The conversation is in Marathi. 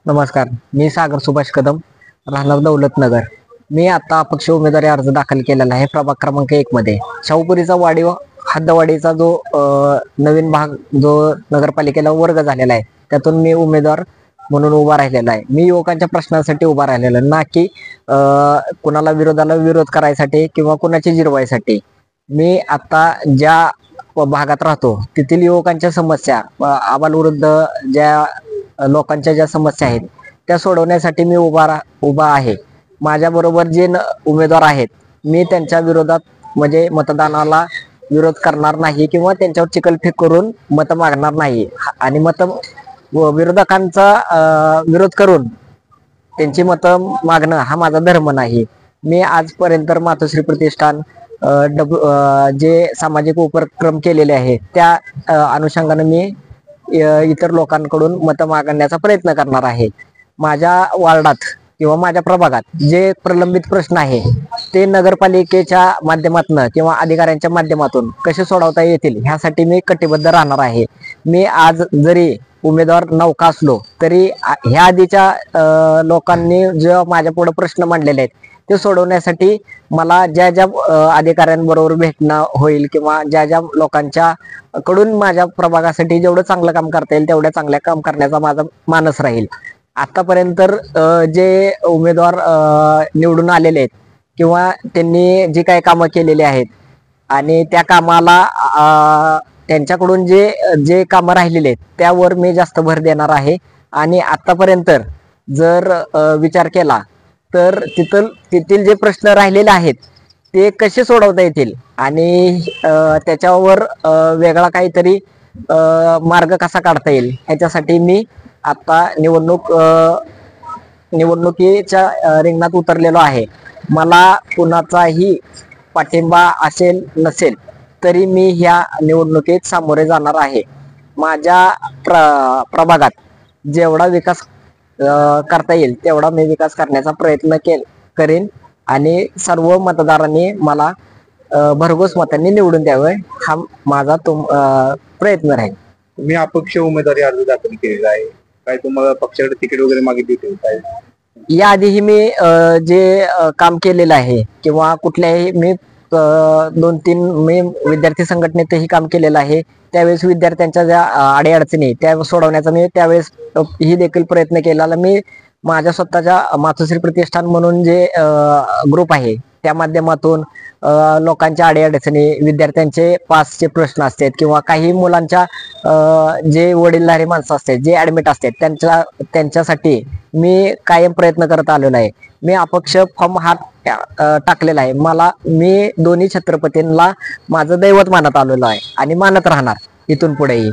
नमस्कार. मी सागर सुभाष कदम, राहणार दौलतनगर. मी आता अपक्ष उमेदवारी अर्ज दाखल केलेला आहे प्रभाग क्रमांक 1 मध्ये. शाहूपुरीचा हद्दवाडीचा जो नवीन भाग जो नगरपालिकेला वर्ग झालेला आहे, त्यातून मी उमेदवार म्हणून उभा राहिलेला आहे. मी युवकांच्या प्रश्नासाठी उभा राहिलेला, ना की कुणाला विरोध करायसाठी किंवा कुणाची जिरवायसाठी. मी आता ज्या भागात राहतो तेथील युवकांच्या समस्या, आबालवृद्ध ज्या लोकांच्या ज्या समस्या आहेत त्या सोडवण्यासाठी मी उभा आहे. माझ्या बरोबर जे उमेदवार आहेत, मी त्यांच्या विरोधात म्हणजे मतदानाला विरोध करणार नाही किंवा त्यांच्यावर चिखलफेक करून मत मागणार नाही. आणि विरोधकांचा विरोध करून त्यांची मत मागणं हा माझा धर्म नाही. मी आजपर्यंत मातोश्री प्रतिष्ठान जे सामाजिक उपक्रम केलेले आहेत त्या अनुषंगाने मी इतर लोकांकडून मत मागण्याचा प्रयत्न करणार आहे. माझ्या वार्डात किंवा माझ्या प्रभागात जे प्रलंबित प्रश्न आहे ते नगरपालिकेच्या माध्यमातून किंवा अधिकाऱ्यांच्या माध्यमातून कसे सोडवता येतील ह्यासाठी मी कटिबद्ध राहणार आहे. मी आज जरी उमेदवार नौका असलो तरी ह्या आधीच्या लोकांनी जे माझ्या पुढे प्रश्न मांडलेले आहेत ते सोडवण्यासाठी मला ज्या ज्या अधिकाऱ्यांबरोबर भेटणं होईल किंवा ज्या ज्या लोकांच्या कडून माझ्या प्रभागासाठी जेवढं चांगलं काम करता येईल तेवढ्या चांगल्या काम करण्याचा माझा मानस राहील. आतापर्यंत जे उमेदवार निवडून आलेले आहेत किंवा त्यांनी जी काही कामं केलेली आहेत आणि त्या कामाला त्यांच्याकडून जे जे कामं राहिलेले आहेत त्यावर मी जास्त भर देणार आहे. आणि आतापर्यंत जर विचार केला तर तेथील जे प्रश्न राहिलेले आहेत ते कसे सोडवता येतील आणि त्याच्यावर वेगळा काहीतरी मार्ग कसा काढता येईल ह्याच्यासाठी मी आता निवडणुकीच्या रिंगणात उतरलेलो आहे. मला कुणाचाही पाठिंबा असेल नसेल तरी मी ह्या निवडणुकीत सामोरे जाणार आहे. माझ्या प्रभागात जेवढा विकास करता येईल तेवढा मी विकास करण्याचा प्रयत्न करेन आणि सर्व मतदारांनी मला भरघोस मतांनी निवडून द्यावे हा माझा प्रयत्न राहील. तुम्ही अपक्ष उमेदवारी अर्ज दाखल केलेला आहे, काय तुम्हाला पक्षाकडे तिकीट वगैरे मागितली होती काय? याआधीही मी जे काम केलेलं आहे किंवा कुठल्याही मी 2-3 मी विद्यार्थी संघटनेतही काम केलेलं आहे. त्यावेळेस विद्यार्थ्यांच्या ज्या अडीअडचणी त्या सोडवण्याचा मी त्यावेळेस ही देखील प्रयत्न केलेला. मी माझ्या स्वतःच्या मातोश्री प्रतिष्ठान म्हणून जे ग्रुप आहे त्या माध्यमातून लोकांच्या अडीअडचणी, विद्यार्थ्यांचे पासचे प्रश्न असतात किंवा काही मुलांच्या जे वडीलधारी माणसं असतात जे ऍडमिट असतात त्यांच्यासाठी मी कायम प्रयत्न करत आलेलो आहे. मी अपक्ष फॉर्म हा टाकलेला आहे. मी दोन्ही छत्रपतींना माझं दैवत मानत आलेलो आहे आणि मानत राहणार इथून पुढेही.